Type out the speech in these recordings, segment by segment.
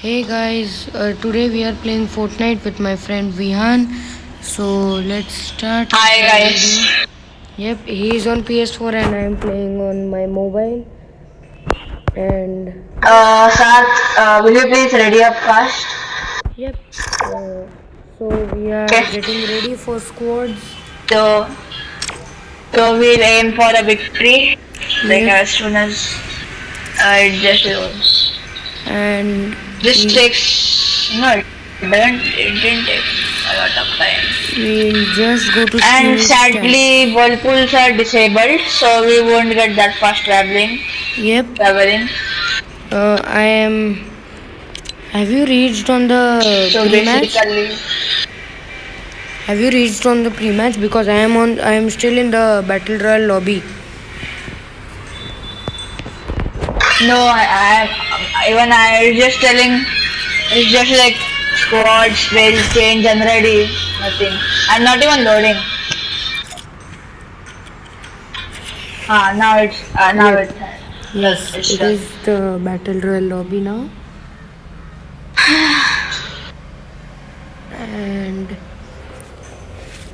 Hey guys, today we are playing Fortnite with my friend Vihan. So let's start Hi the video. guys. Yep, he is on PS4 and I am playing on my mobile. And Sath, will you please ready up fast? yep, so we are Okay. getting ready for squads. So, so we'll aim for a victory. Like Yep, as soon as it just goes. and This we takes no, it didn't take a lot of time. will just go to And teammate stats. sadly, whirlpools are disabled, so we won't get that fast Yep, traveling. I am. Have you reached on the So pre-match? basically, Have you reached on the pre-match? Because I am on. I am still in the battle royale lobby. no, even I was just telling. It's just like squads will change and ready. Nothing. I'm not even loading. Now Yep. it's Yes, it's it done. is the battle royale lobby now,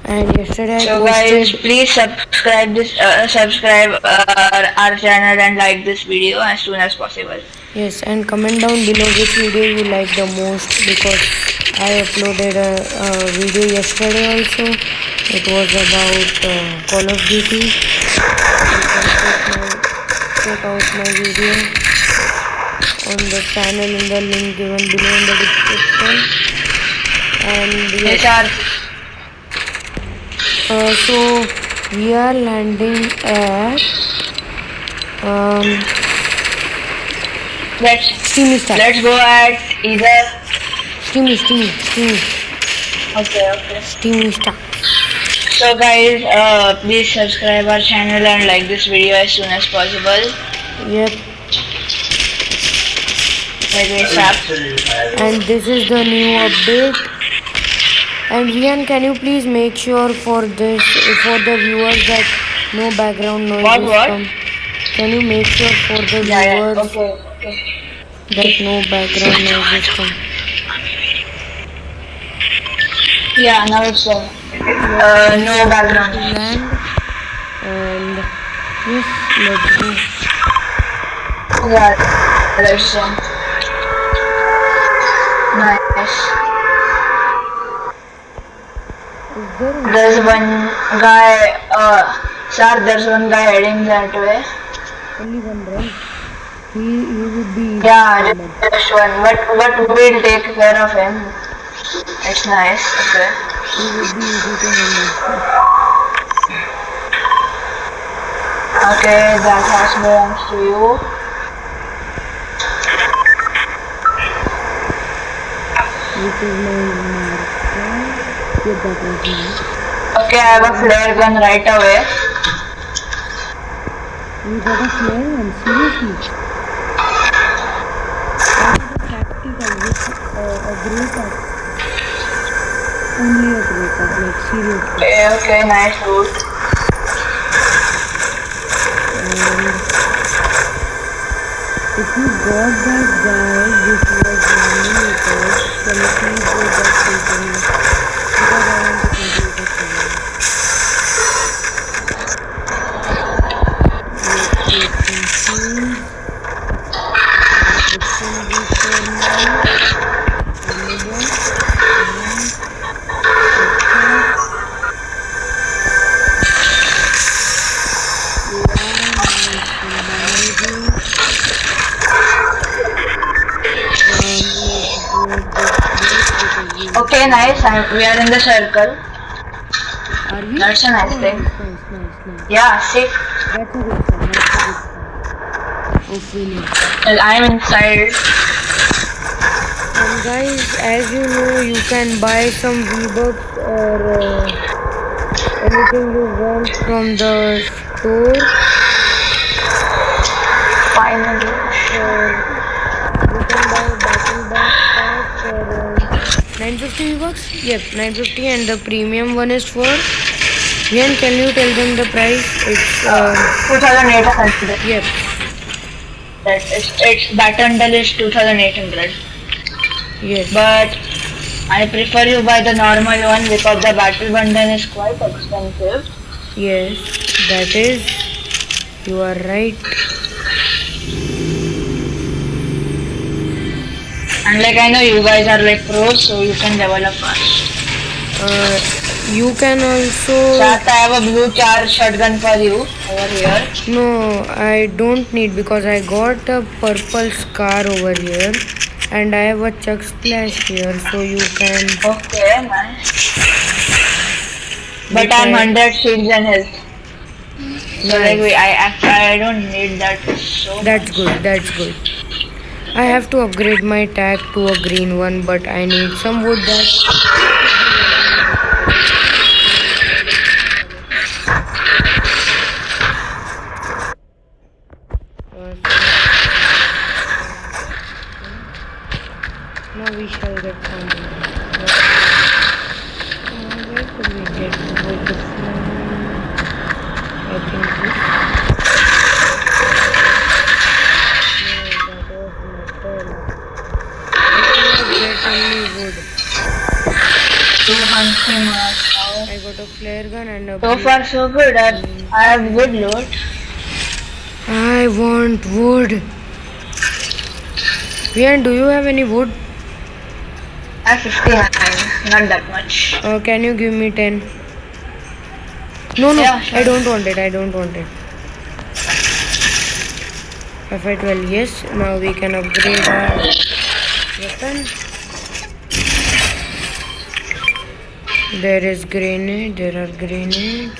and yesterday I So guys, posted. please subscribe our channel and like this video as soon as possible. Yes, and comment down below which video you like the most because I uploaded a video yesterday also. It was about Call of Duty. You can check out my video on the channel in the link given below in the description. And Yes, yes, so we are landing at um, let's Steamy let's Stacks. go at either. Steamy Okay. Steamy Stacks. So guys, please subscribe our channel and like this video as soon as possible. Yep. Like we start. And this is the new update. And Rian, can you please make sure for the viewers that no background noises What? come? Can you make sure for the Yeah. viewers Okay. that no background noises come? Yeah, now it's no background. Land and yes, let's go. Yeah, there's nice. Is there There's one guy. Sir, there's one guy heading that way. only one, right? He would be. Yeah, just one. But we'll take care of him. It's nice. Okay. He would be easy to handle. Okay, that has belongs to you. Which is my mark. Get that was mine. Okay, I have a flare gun right away. You got a flare one, seriously? I got a tactical with a great up. Only a great up, like seriously. Okay, nice loot. And if you got that guy which was landing with us, can you please go back to me? Because I want to complete the challenge. Okay, nice. We are in the circle. Are we? That's a nice thing. Nice. Yeah, see. That's a good sign. Hopefully. Well, I'm inside. And guys, as you know, you can buy some V-Bucks or anything you want from the store. Finally. Or you can buy battle backpack for 950 V-Bucks. Yep, 950, and the premium one is for. Rian, can you tell them the price? It's 2,800. yep. It's that bundle is 2,800. Yes. but I prefer you buy the normal one because the battle bundle is quite expensive. Yes. That is. You are right. And like I know you guys are like pros, so you can develop fast. You can So also. I have a blue charge shotgun for you over here. No, I don't need because I got a purple scar over here and I have a Chuck Splash here, so you can. Okay, nice. But Which I'm I. 100 shields and health. So like Nice. I don't need that so That's much. good, that's good. I have to upgrade my tag to a green one, but I need some wood that. Now we shall get some. Where could we get wood from? I think this. No, that was metal. I cannot get any wood. 200 miles. I got a flare gun and a So blue. far so good. I have good loot. I want wood. Vian, do you have any wood? I have 59, not that much. Can you give me 10? No, Yeah, sure. I don't want it. I don't want it. FI12, yes. Now we can upgrade our weapon. There is grenade. There are grenades.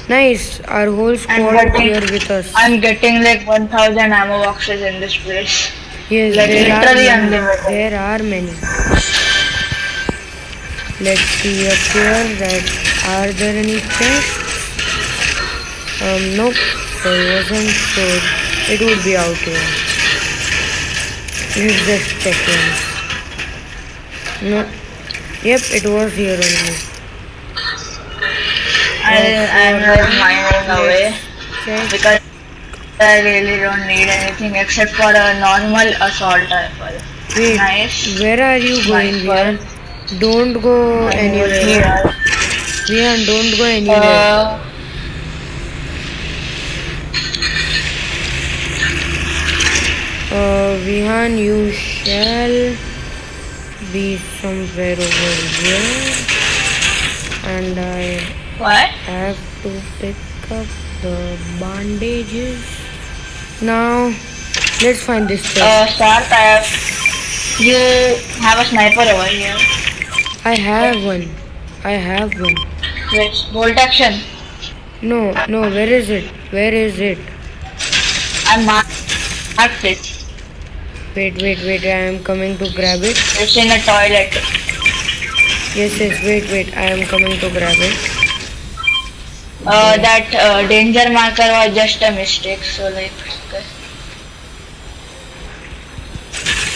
Nice. Our whole squad here with us. I'm getting like 1000 ammo boxes in this place. Yes, Like there are literally many. unlimited. There are many. Let's see up here. That are there any chests? Nope. There wasn't. So it would be out here. Let's just check in. No. Yep, it was here only. I'm like mining away Check. because I really don't need anything except for a normal assault rifle. Wait, Nice. where are you going, Nice Vian? Don't go Over anywhere. here. Vian, don't go anywhere. Vihan, you shall be somewhere over here. And I What? have to pick up the bandages. Now, let's find this chest. Start. You have a sniper over here. I have one. I have one. Which bolt action? No, where is it? Where is it? I marked it. Wait, I am coming to grab it. It's in a toilet. Yes, wait, I am coming to grab it. That danger marker was just a mistake. So like, okay.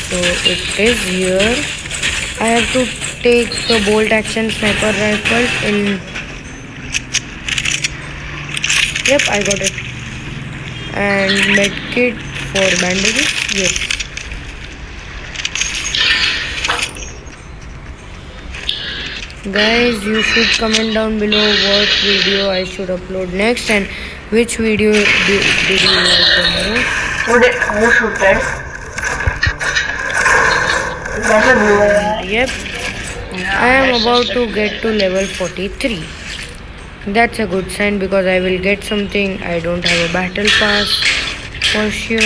So it is here. I have to take the bolt action sniper rifle in. Yep, I got it. And medkit for bandages. Yes. Guys, you should comment down below what video I should upload next and which video did you like the most. Who shoot that? That's a blue one. Yep, I am about to get to level 43. That's a good sign because I will get something. I don't have a battle pass for sure.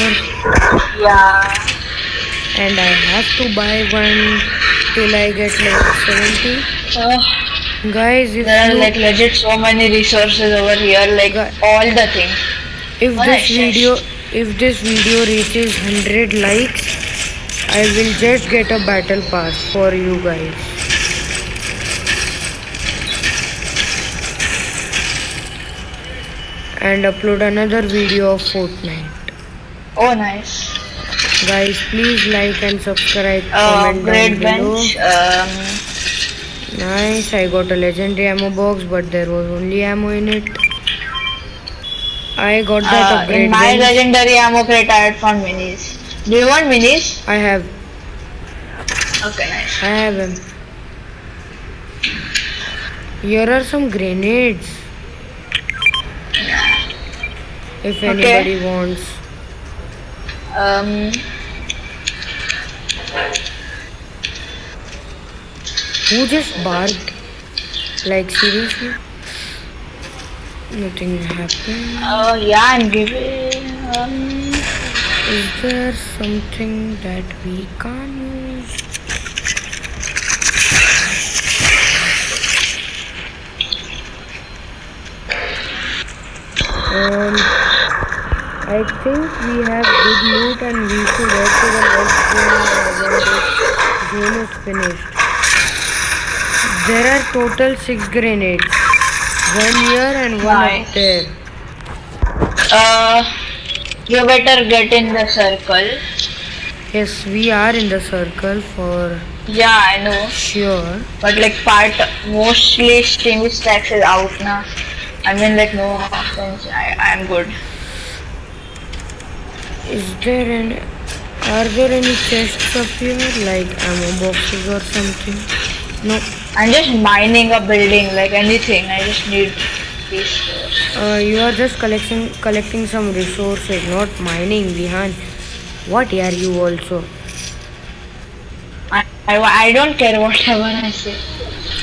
Yeah. And I have to buy one till I get level 70. Guys, if There are you, like legit so many resources over here, like all the things. if What this I video if this video reaches 100 likes, I will just get a battle pass for you guys. And upload another video of Fortnite. Oh, nice. Guys, please like and subscribe, comment down Great below. bench. Nice, I got a legendary ammo box, but there was only ammo in it. I got that upgrade In my bench. legendary ammo crate, I had found minis. Do you want minis? I have. Okay, nice. I have him. Here are some grenades. If Okay. anybody wants. Um, Who just barked? Like seriously? Nothing happened. yeah, I'm giving. Is there something that we can't use? I think we have good loot and we should head to the next zone when this zone is finished. There are total 6 grenades. One here and one Nice. up there. You better get in the circle. Yes, we are in the circle for Yeah, I know. sure. But like mostly Steamy Stacks is out now. I mean like no offense, I'm good. Is there any? Are there any chests up here, like ammo boxes or something? No. I'm just mining a building, like anything. I just need these. You are just collecting some resources, not mining, Vihan. What are you also? I don't care whatever I say.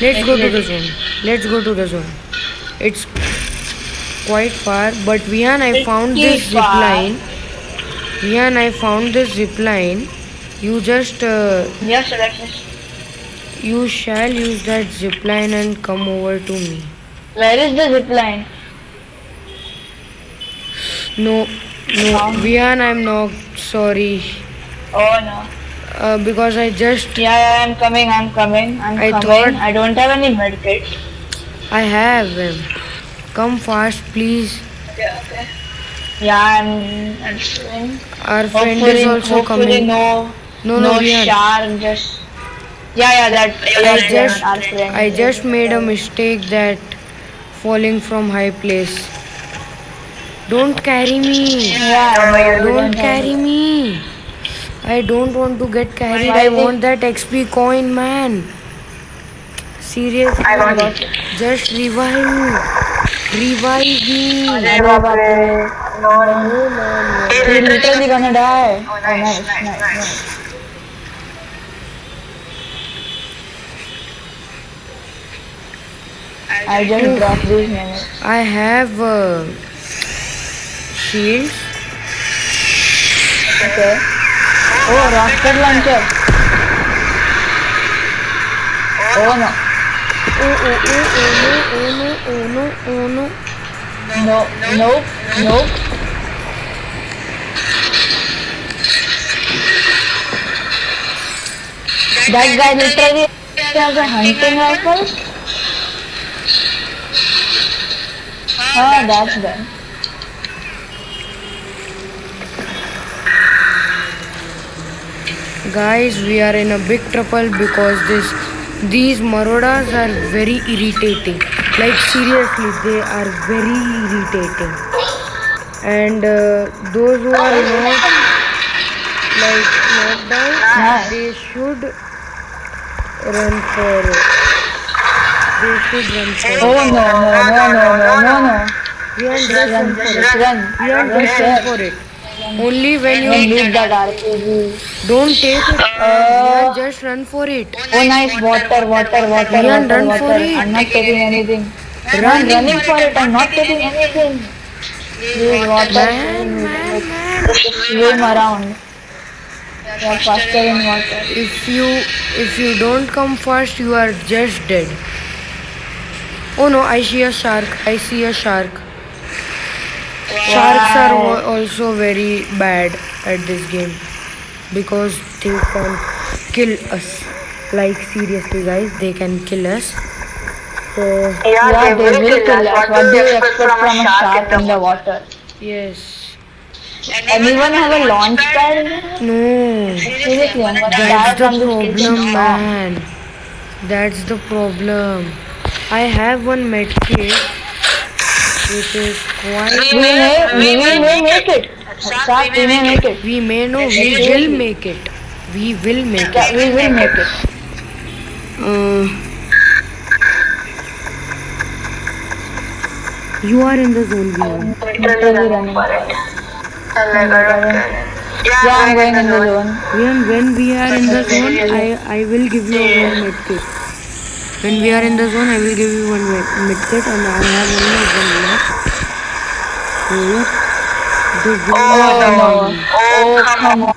Let's go to the zone. Let's go to the zone. It's quite far, but Vihan, I found this zip line. Vihan, I found this zip line. You just Yes, Alexis. you shall use that zip line and come over to me. Where is the zip line? No, Vihan, I'm not sorry. Oh no. Because I just Yeah, I'm coming. I'm coming. I I don't have any medkit. I have him. Come fast, please. Okay. Yeah, I'm doing. Our friend is also Hopefully coming. no Vihan. shark. Just that. Our friend. I just made a mistake that falling from high place. Don't carry me. Yeah, Don't carry me. I don't want to get carried. I want that XP coin, man. Seriously. I want it. Just revive me. Revive me. No. He's literally gonna die. Oh, nice. I just dropped these minutes. I have shields. Okay. Oh, rocket launcher. Oh no. Oh no. Nope. That guy literally has a hunting rifle. Oh, that's done. Guys, we are in a big trouble because these Marodas are very irritating. Like seriously, they are very irritating. And those who are not down, they should run for it. Oh no. We are just run for it. Run. We are just run for it. Only when you need that RPG. don't take it. Vian, just run for it. Oh nice, water. Vian, run for it. I'm not taking anything. I'm running for it. I'm not taking anything. Please, water. Man. Just swim around. You're faster in water. If you don't come fast, you are just dead. Oh no, I see a shark. Sharks are also very bad at this game because they can kill us. Like seriously, guys, they can kill us. So Yeah, they will kill us. What do you expect from a shark in the water? yes, And even have a launch pad? no, Seriously, I'm gonna die that's the from this kitchen. problem, man. That's the problem. I have one medkit, which is quite. We may make it. Shark, we may make it. We may know we will make it. We will make Yeah, it. we will make it. Uh, you are in the zone, Vihan. Literally running for it. I'm like, I don't care. Yeah, I'm going in the zone. Vihan, when we are in the zone, I will give you a one med kit. When we are in the zone, I will give you one med kit, and I have only one left. So yep, the zone Oh is no. on. Oh, come on.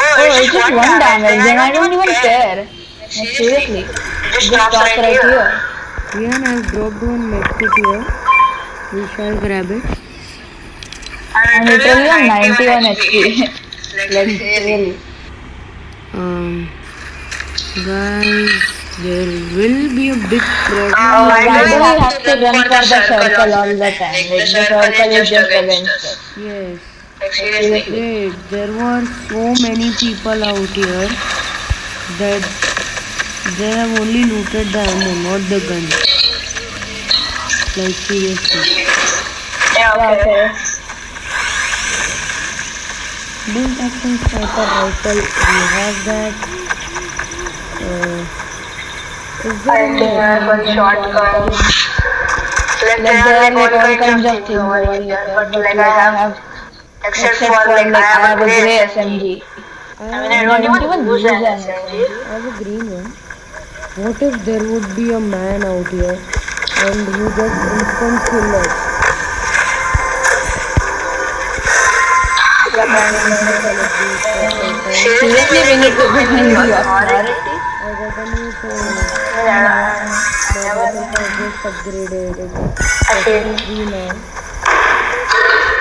Oh, it's just one damage, then I don't even care. Like, seriously. It just stops right here. Vihan, I have dropped one med kit here. We shall grab it. I'm literally on 91 HP. Like, really. Guys, there will be a big problem. Why do we have to run for the circle all the time? Like, the circle is just against us. Yes. Like, seriously. Wait, there were so many people out here that they have only looted the ammo, not the gun. Like seriously. Yeah, okay. Bolt action sniper rifle, we have that. Is there any One shotgun. Like, there are like all kinds of things over here, but like I have, except for like I have a grey SMG. I mean, I don't even use an SMG. I have a green one. What if there would be a man out here and he just instant kill us? Seriously, we need to be in the authority. I got a new phone. I just upgraded it. It's free now.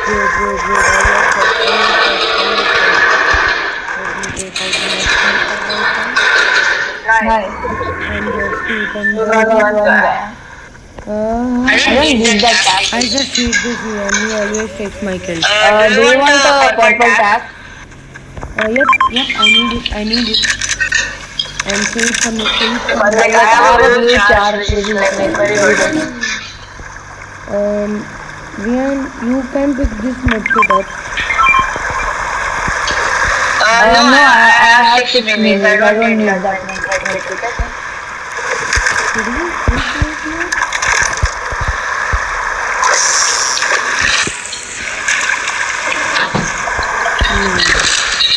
Wait. Let me take out my sniper rifle Nice. and just shoot and You got one guy. I don't need that tag. I just shoot this man. He always takes my kills. Do you want a purple tag? Yep, I need it. And save some But like I have a blue charge, which is like very good. Vian, you can pick this medkit up. No, I have 6 minis. I don't need that much. Did you pick it up?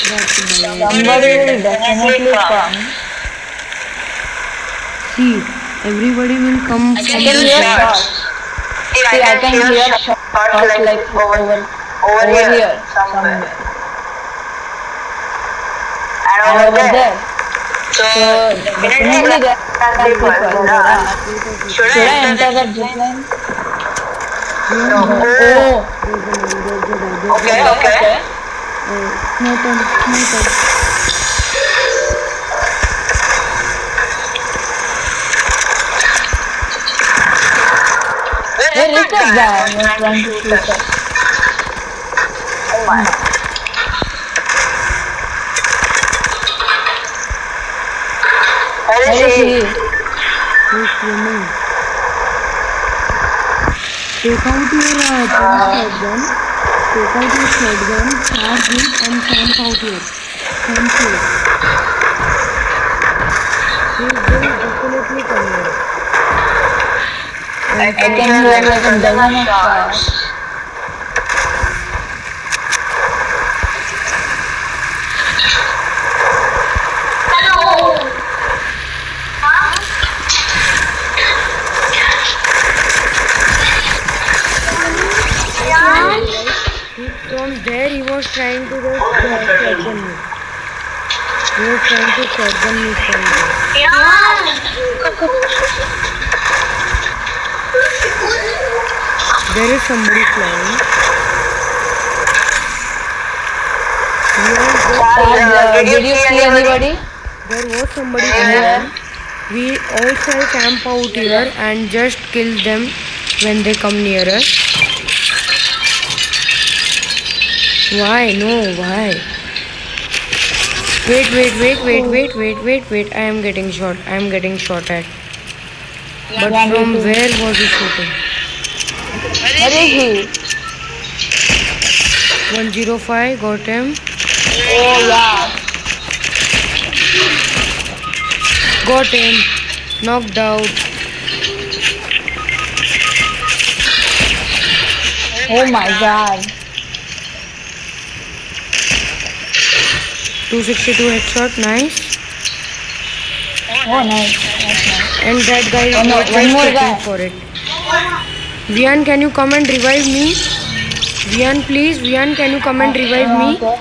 Somebody will definitely come. See, everybody will come I from can the hear back. shots. See, I can hear shots like over here somewhere. And over there. So definitely there are people. Should I enter that zip line? No. Oh. Okay. Sniper. Where is that guy? I'm trying to shoot us. Oh my. Where is he? He's swimming. Take out your shotgun. Charge him and camp out here. Camp here. He will definitely come here. I can hear like a dozen of shots. From there he was trying to just shotgun me. He was trying to shotgun me from there. There is somebody flying. Did you see anybody? There was somebody flying. We all shall camp out here and just kill them when they come near us. Why? No, why? Wait. I am getting shot. At. But from where was he shooting? Where is he? 105, got him. Oh yeah. Got him. Knocked out. Oh my god. 262 headshot. Nice. Oh nice. That's nice. And that guy Oh no, was one just more waiting guy. for it. Vian, can you come and revive me? Vian, please. Vian, can you come and revive me? Okay.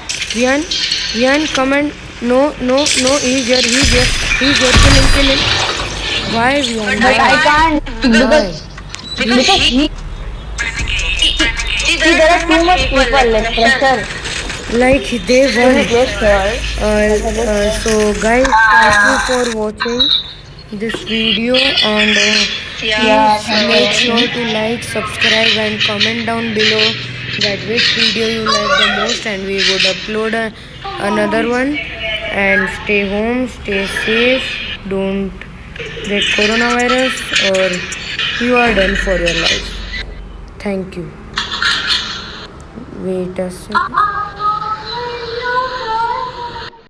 Vian, come and. No, no, no. He's here. He's here. He's here. Kill him. Kill him. Why, Vian? But I Why? can't Why? because he see there are too much people like pressure. Like they won. Yes sir. So guys, thank you for watching this video, and Yeah, please thank make you. sure to like, subscribe and comment down below that which video you like the most, and we would upload another one. And stay home, stay safe, don't get coronavirus, or you are done for your life. Thank you. Wait a second.